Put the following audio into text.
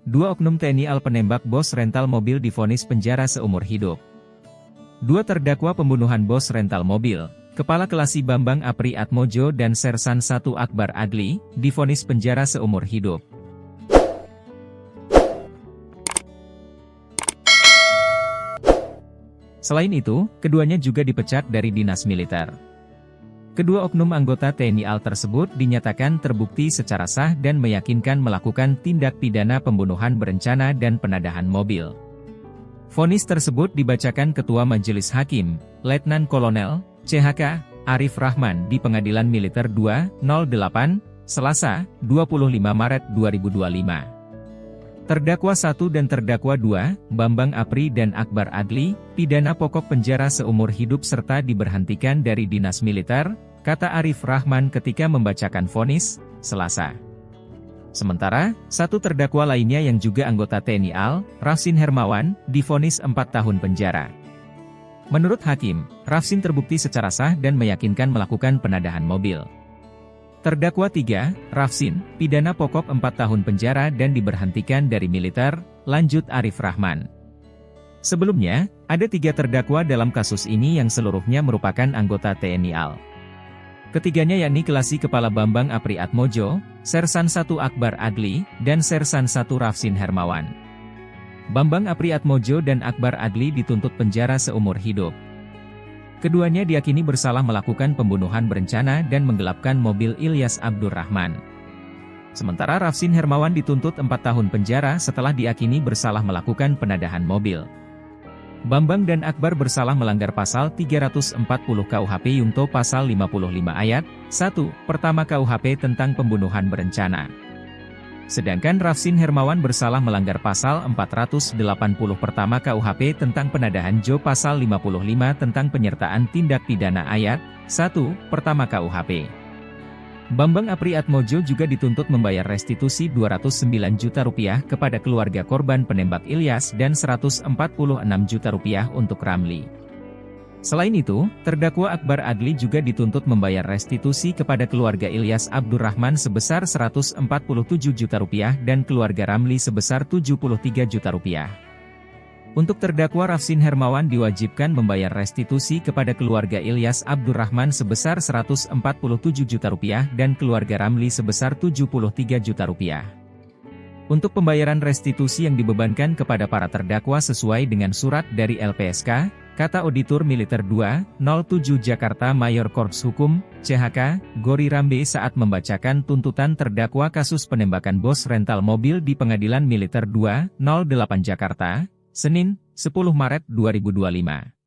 Dua oknum TNI AL penembak bos rental mobil divonis penjara seumur hidup. Dua terdakwa pembunuhan bos rental mobil, Kepala Kelasi Bambang Apri Atmojo dan Sersan 1 Akbar Adli, divonis penjara seumur hidup. Selain itu, keduanya juga dipecat dari dinas militer. Kedua oknum anggota TNI AL tersebut dinyatakan terbukti secara sah dan meyakinkan melakukan tindak pidana pembunuhan berencana dan penadahan mobil. Vonis tersebut dibacakan Ketua Majelis Hakim, Letnan Kolonel, CHK, Arif Rahman di Pengadilan Militer 2, 08, Selasa, 25 Maret 2025. Terdakwa 1 dan terdakwa 2, Bambang Apri dan Akbar Adli, pidana pokok penjara seumur hidup serta diberhentikan dari dinas militer, kata Arif Rahman ketika membacakan vonis, Selasa. Sementara, satu terdakwa lainnya yang juga anggota TNI AL, Rafsin Hermawan, divonis 4 tahun penjara. Menurut Hakim, Rafsin terbukti secara sah dan meyakinkan melakukan penadahan mobil. Terdakwa 3, Rafsin, pidana pokok 4 tahun penjara dan diberhentikan dari militer, lanjut Arif Rahman. Sebelumnya, ada 3 terdakwa dalam kasus ini yang seluruhnya merupakan anggota TNI AL. Ketiganya yakni Kelasi Kepala Bambang Apri Atmojo, Sersan 1 Akbar Adli, dan Sersan 1 Rafsin Hermawan. Bambang Apri Atmojo dan Akbar Adli dituntut penjara seumur hidup. Keduanya diyakini bersalah melakukan pembunuhan berencana dan menggelapkan mobil Ilyas Abdurrahman. Sementara Rafsin Hermawan dituntut 4 tahun penjara setelah diyakini bersalah melakukan penadahan mobil. Bambang dan Akbar bersalah melanggar pasal 340 KUHP Yungto pasal 55 ayat 1, pertama KUHP tentang pembunuhan berencana. Sedangkan Rafsin Hermawan bersalah melanggar pasal 480 pertama KUHP tentang penadahan pasal 55 tentang penyertaan tindak pidana ayat 1, pertama KUHP. Bambang Apri Atmojo juga dituntut membayar restitusi Rp209 juta kepada keluarga korban penembak Ilyas dan Rp146 juta untuk Ramli. Selain itu, terdakwa Akbar Adli juga dituntut membayar restitusi kepada keluarga Ilyas Abdurrahman sebesar Rp147 juta dan keluarga Ramli sebesar Rp73 juta. Untuk terdakwa Rafsin Hermawan diwajibkan membayar restitusi kepada keluarga Ilyas Abdurrahman sebesar Rp147 juta dan keluarga Ramli sebesar Rp73 juta. Untuk pembayaran restitusi yang dibebankan kepada para terdakwa sesuai dengan surat dari LPSK, kata Auditor Militer 2, 07 Jakarta Mayor Korps Hukum, CHK, Gori Rambe saat membacakan tuntutan terdakwa kasus penembakan bos rental mobil di Pengadilan Militer 2, 08 Jakarta, Senin, 10 Maret 2025.